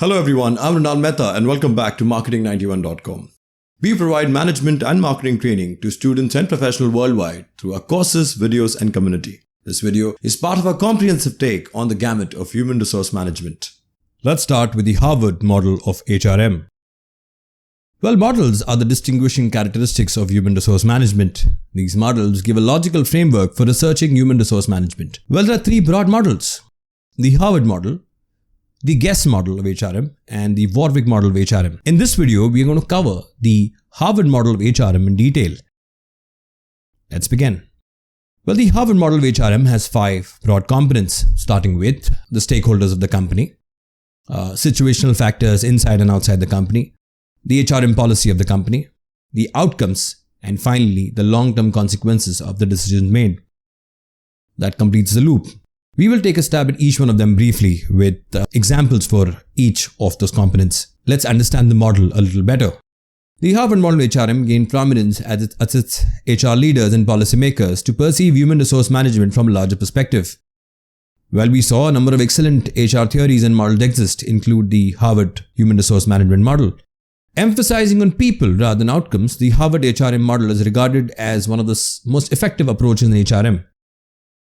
Hello everyone, I'm Ronald Mehta and welcome back to marketing91.com. We provide management and marketing training to students and professionals worldwide through our courses, videos and community. This video is part of our comprehensive take on the gamut of human resource management. Let's start with the Harvard model of HRM. Well, models are the distinguishing characteristics of human resource management. These models give a logical framework for researching human resource management. Well, there are three broad models: the Harvard model, the Guess model of HRM, and the Warwick model of HRM. In this video, we are going to cover the Harvard model of HRM in detail. Let's begin. Well, the Harvard model of HRM has 5 broad components, starting with the stakeholders of the company, situational factors inside and outside the company, the HRM policy of the company, the outcomes, and finally, the long-term consequences of the decisions made. That completes the loop. We will take a stab at each one of them briefly with examples for each of those components. Let's understand the model a little better. The Harvard model of HRM gained prominence as its HR leaders and policymakers to perceive human resource management from a larger perspective. Well, we saw a number of excellent HR theories and models exist, include the Harvard Human Resource Management model. Emphasizing on people rather than outcomes, the Harvard HRM model is regarded as one of the most effective approaches in HRM.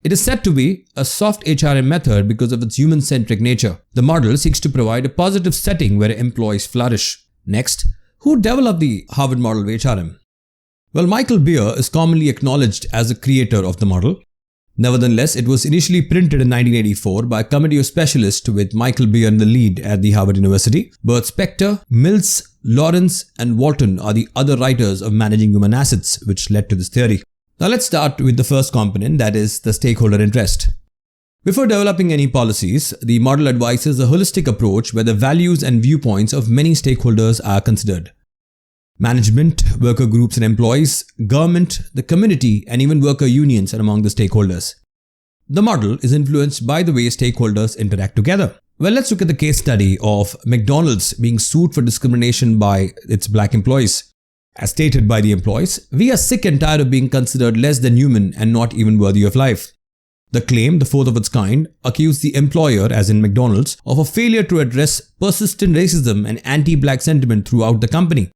It is said to be a soft HRM method because of its human-centric nature. The model seeks to provide a positive setting where employees flourish. Next, who developed the Harvard model of HRM? Well, Michael Beer is commonly acknowledged as the creator of the model. Nevertheless, it was initially printed in 1984 by a committee of specialists with Michael Beer in the lead at the Harvard University. Bert Spector, Mills, Lawrence, and Walton are the other writers of Managing Human Assets, which led to this theory. Now let's start with the first component, that is the stakeholder interest. Before developing any policies, the model advises a holistic approach where the values and viewpoints of many stakeholders are considered. Management, worker groups and employees, government, the community, and even worker unions are among the stakeholders. The model is influenced by the way stakeholders interact together. Well, let's look at the case study of McDonald's being sued for discrimination by its black employees. As stated by the employees, "We are sick and tired of being considered less than human and not even worthy of life." The claim, the fourth of its kind, accused the employer, as in McDonald's, of a failure to address persistent racism and anti-black sentiment throughout the company.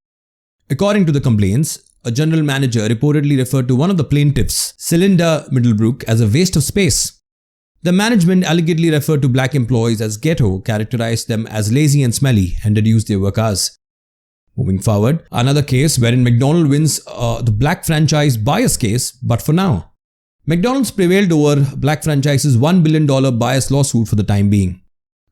According to the complaints, a general manager reportedly referred to one of the plaintiffs, Celinda Middlebrook, as a waste of space. The management allegedly referred to black employees as ghetto, characterized them as lazy and smelly, and reduced their work hours. Moving forward, another case wherein McDonald's wins the black franchise bias case, but for now. McDonald's prevailed over black franchise's $1 billion bias lawsuit for the time being.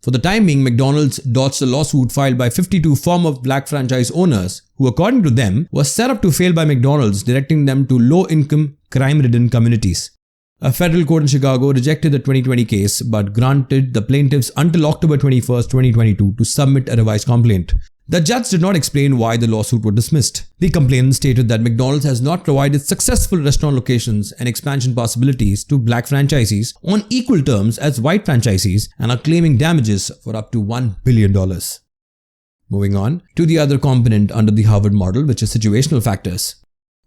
For the time being, McDonald's dodged a lawsuit filed by 52 former black franchise owners who, according to them, was set up to fail by McDonald's, directing them to low-income, crime-ridden communities. A federal court in Chicago rejected the 2020 case but granted the plaintiffs until October 21, 2022 to submit a revised complaint. The judge did not explain why the lawsuit was dismissed. The complainant stated that McDonald's has not provided successful restaurant locations and expansion possibilities to black franchisees on equal terms as white franchisees and are claiming damages for up to $1 billion. Moving on to the other component under the Harvard model, which is situational factors.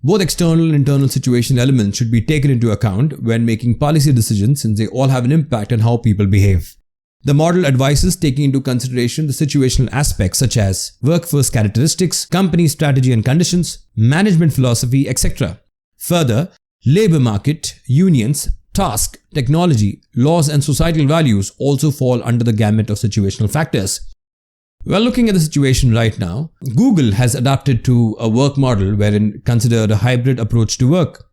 Both external and internal situation elements should be taken into account when making policy decisions, since they all have an impact on how people behave. The model advises taking into consideration the situational aspects such as workforce characteristics, company strategy and conditions, management philosophy, etc. Further, labor market, unions, task, technology, laws and societal values also fall under the gamut of situational factors. Well, looking at the situation right now, Google has adapted to a work model wherein it considered a hybrid approach to work.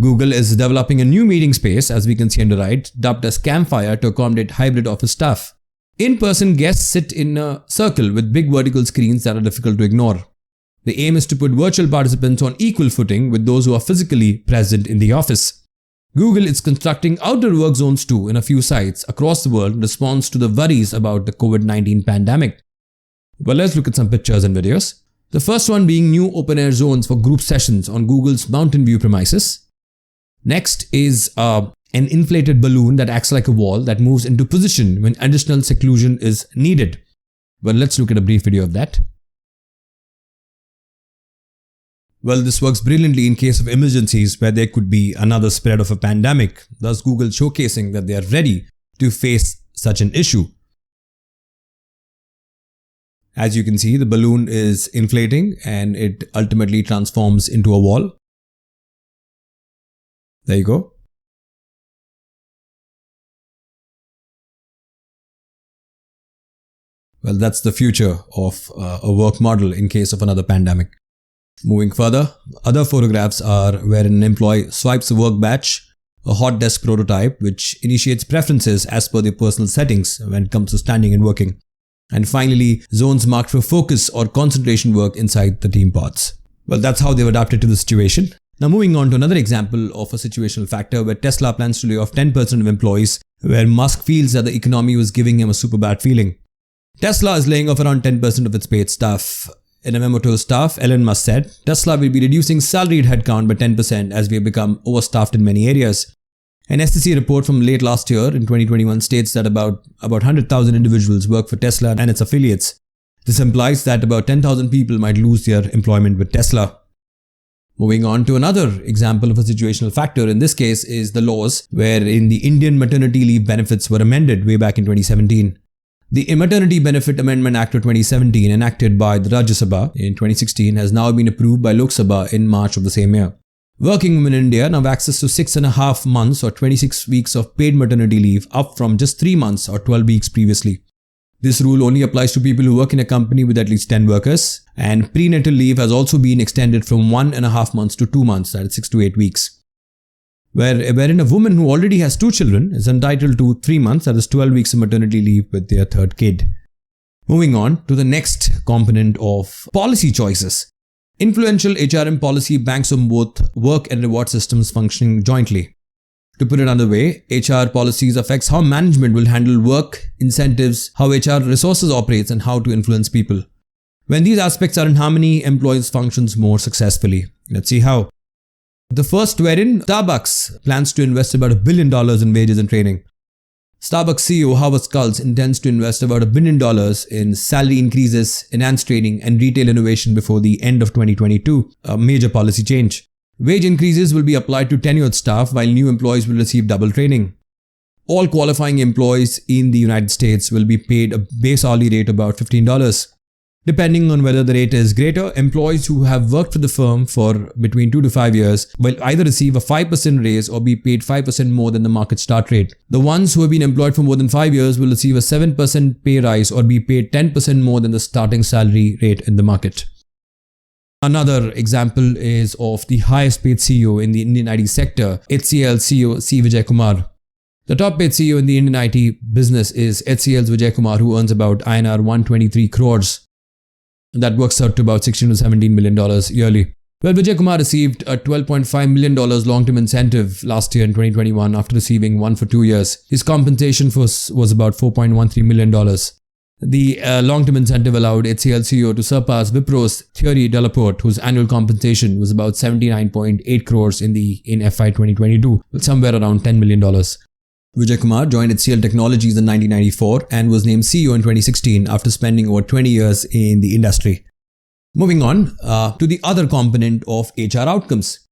Google is developing a new meeting space, as we can see on the right, dubbed as Campfire, to accommodate hybrid office staff. In-person guests sit in a circle with big vertical screens that are difficult to ignore. The aim is to put virtual participants on equal footing with those who are physically present in the office. Google is constructing outdoor work zones too in a few sites across the world in response to the worries about the COVID-19 pandemic. Well, let's look at some pictures and videos. The first one being new open-air zones for group sessions on Google's Mountain View premises. Next is an inflated balloon that acts like a wall that moves into position when additional seclusion is needed. Well, let's look at a brief video of that. Well, this works brilliantly in case of emergencies where there could be another spread of a pandemic, thus Google showcasing that they are ready to face such an issue. As you can see, the balloon is inflating and it ultimately transforms into a wall. There you go. Well, that's the future of a work model in case of another pandemic. Moving further, other photographs are where an employee swipes a work badge, a hot desk prototype which initiates preferences as per their personal settings when it comes to standing and working. And finally, zones marked for focus or concentration work inside the team pods. Well, that's how they've adapted to the situation. Now moving on to another example of a situational factor where Tesla plans to lay off 10% of employees, where Musk feels that the economy was giving him a super bad feeling. Tesla is laying off around 10% of its paid staff. In a memo to his staff, Elon Musk said, Tesla will be reducing salaried headcount by 10% as we have become overstaffed in many areas. An SEC report from late last year in 2021 states that about 100,000 individuals work for Tesla and its affiliates. This implies that about 10,000 people might lose their employment with Tesla. Moving on to another example of a situational factor, in this case is the laws wherein the Indian maternity leave benefits were amended way back in 2017. The Maternity Benefit Amendment Act of 2017, enacted by the Rajya Sabha in 2016, has now been approved by Lok Sabha in March of the same year. Working women in India now have access to 6.5 months or 26 weeks of paid maternity leave, up from just 3 months or 12 weeks previously. This rule only applies to people who work in a company with at least 10 workers, and prenatal leave has also been extended from 1.5 months to 2 months, that is 6 to 8 weeks. Wherein a woman who already has 2 children is entitled to 3 months, that is 12 weeks of maternity leave with their 3rd kid. Moving on to the next component of policy choices. Influential HRM policy banks on both work and reward systems functioning jointly. To put it another way, HR policies affects how management will handle work, incentives, how HR resources operates, and how to influence people. When these aspects are in harmony, employees functions more successfully. Let's see how. The first wherein Starbucks plans to invest about $1 billion in wages and training. Starbucks CEO Howard Schultz intends to invest about $1 billion in salary increases, enhanced training, and retail innovation before the end of 2022, a major policy change. Wage increases will be applied to tenured staff while new employees will receive double training. All qualifying employees in the United States will be paid a base hourly rate of about $15. Depending on whether the rate is greater, employees who have worked for the firm for between 2 to 5 years will either receive a 5% raise or be paid 5% more than the market start rate. The ones who have been employed for more than 5 years will receive a 7% pay rise or be paid 10% more than the starting salary rate in the market. Another example is of the highest paid CEO in the Indian IT sector, HCL CEO C. Vijay Kumar. The top paid CEO in the Indian IT business is HCL's Vijay Kumar, who earns about INR 123 crores. That works out to about $16 to $17 million yearly. Well, Vijay Kumar received a $12.5 million long-term incentive last year in 2021 after receiving one for 2 years. His compensation was about $4.13 million. The long-term incentive allowed HCL CEO to surpass Wipro's Thierry Delaporte, whose annual compensation was about 79.8 crores in FY 2022, with somewhere around $10 million. Vijay Kumar joined HCL Technologies in 1994 and was named CEO in 2016 after spending over 20 years in the industry. Moving on to the other component of HR outcomes.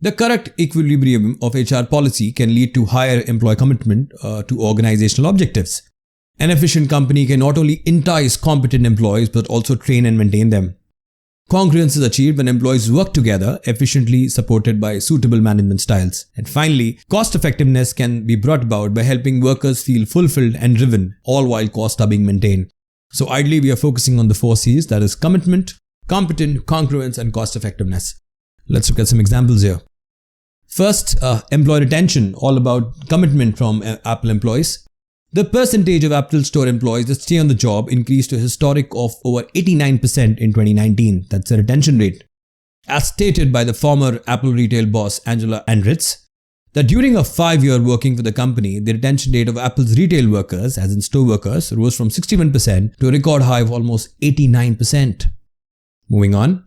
The correct equilibrium of HR policy can lead to higher employee commitment to organizational objectives. An efficient company can not only entice competent employees but also train and maintain them. Congruence is achieved when employees work together efficiently, supported by suitable management styles. And finally, cost effectiveness can be brought about by helping workers feel fulfilled and driven, all while costs are being maintained. So ideally, we are focusing on the 4 C's, that is commitment, competent, congruence, and cost effectiveness. Let's look at some examples here. First, employee retention, all about commitment from Apple employees. The percentage of Apple Store employees that stay on the job increased to a historic of over 89% in 2019. That's the retention rate. As stated by the former Apple retail boss Angela Andritz, that during a 5-year working for the company, the retention rate of Apple's retail workers, as in store workers, rose from 61% to a record high of almost 89%. Moving on.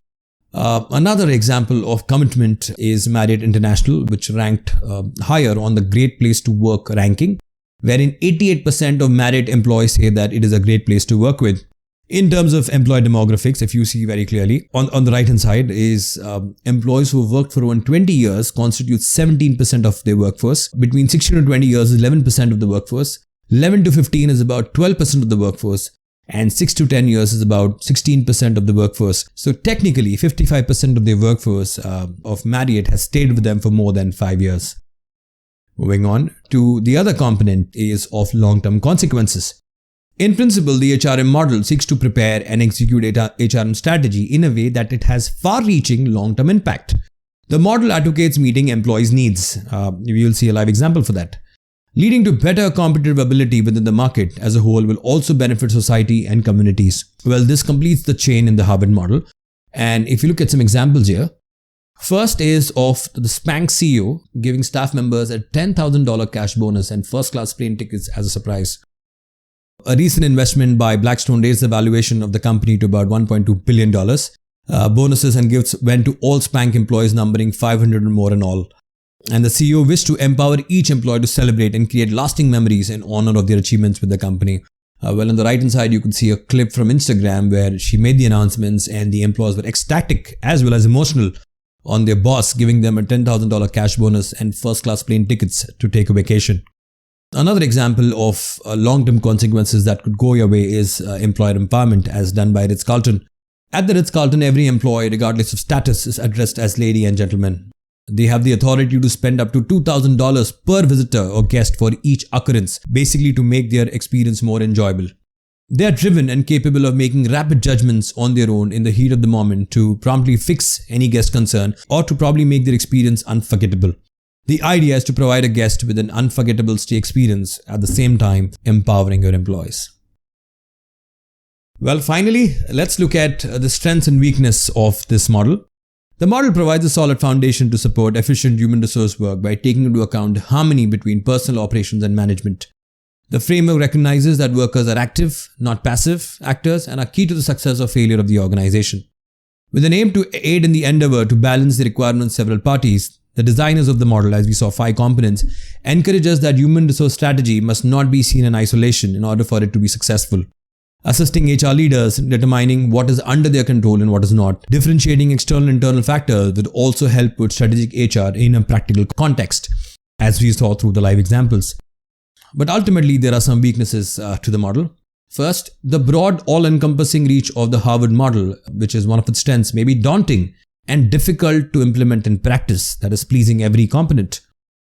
Another example of commitment is Marriott International, which ranked higher on the Great Place to Work ranking, wherein 88% of Marriott employees say that it is a great place to work with. In terms of employee demographics, if you see very clearly, on the right hand side is employees who have worked for around 20 years constitute 17% of their workforce. Between 16 to 20 years is 11% of the workforce. 11 to 15 is about 12% of the workforce. and 6 to 10 years is about 16% of the workforce. So technically, 55% of the workforce of Marriott has stayed with them for more than 5 years. Moving on to the other component is of long-term consequences. In principle, the HRM model seeks to prepare and execute HRM strategy in a way that it has far-reaching long-term impact. The model advocates meeting employees' needs. We will see a live example for that. Leading to better competitive ability within the market as a whole will also benefit society and communities. Well, this completes the chain in the Harvard model. And if you look at some examples here, first is of the Spanx CEO giving staff members a $10,000 cash bonus and first-class plane tickets as a surprise. A recent investment by Blackstone raised the valuation of the company to about $1.2 billion. Bonuses and gifts went to all Spanx employees, numbering 500 or more in all. And the CEO wished to empower each employee to celebrate and create lasting memories in honor of their achievements with the company. Well, on the right-hand side, you can see a clip from Instagram where she made the announcements and the employees were ecstatic as well as emotional on their boss giving them a $10,000 cash bonus and first-class plane tickets to take a vacation. Another example of long-term consequences that could go your way is employer empowerment as done by Ritz-Carlton. At the Ritz-Carlton, every employee, regardless of status, is addressed as lady and gentleman. They have the authority to spend up to $2,000 per visitor or guest for each occurrence, basically to make their experience more enjoyable. They are driven and capable of making rapid judgments on their own in the heat of the moment to promptly fix any guest concern or to probably make their experience unforgettable. The idea is to provide a guest with an unforgettable stay experience at the same time empowering your employees. Well, finally, let's look at the strengths and weakness of this model. The model provides a solid foundation to support efficient human resource work by taking into account harmony between personal operations and management. The framework recognizes that workers are active, not passive actors, and are key to the success or failure of the organization. With an aim to aid in the endeavor to balance the requirements of several parties, the designers of the model, as we saw 5 components, encourage us that human resource strategy must not be seen in isolation in order for it to be successful. Assisting HR leaders in determining what is under their control and what is not, differentiating external and internal factors would also help put strategic HR in a practical context, as we saw through the live examples. But ultimately, there are some weaknesses to the model. First, the broad, all-encompassing reach of the Harvard model, which is one of its strengths, may be daunting and difficult to implement in practice, that is, pleasing every component.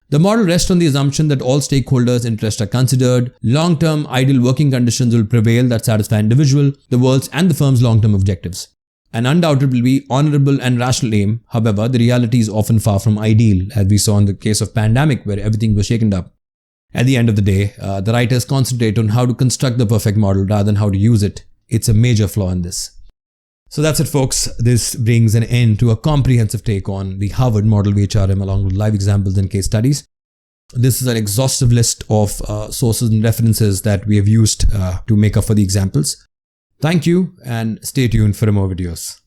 The model rests on the assumption that all stakeholders' interests are considered, long-term ideal working conditions will prevail that satisfy individual, the world's and the firm's long-term objectives. An undoubtedly honorable and rational aim, however, the reality is often far from ideal, as we saw in the case of pandemic where everything was shaken up. At the end of the day, the writers concentrate on how to construct the perfect model rather than how to use it. It's a major flaw in this. So that's it, folks. This brings an end to a comprehensive take on the Harvard model of HRM along with live examples and case studies. This is an exhaustive list of sources and references that we have used to make up for the examples. Thank you and stay tuned for more videos.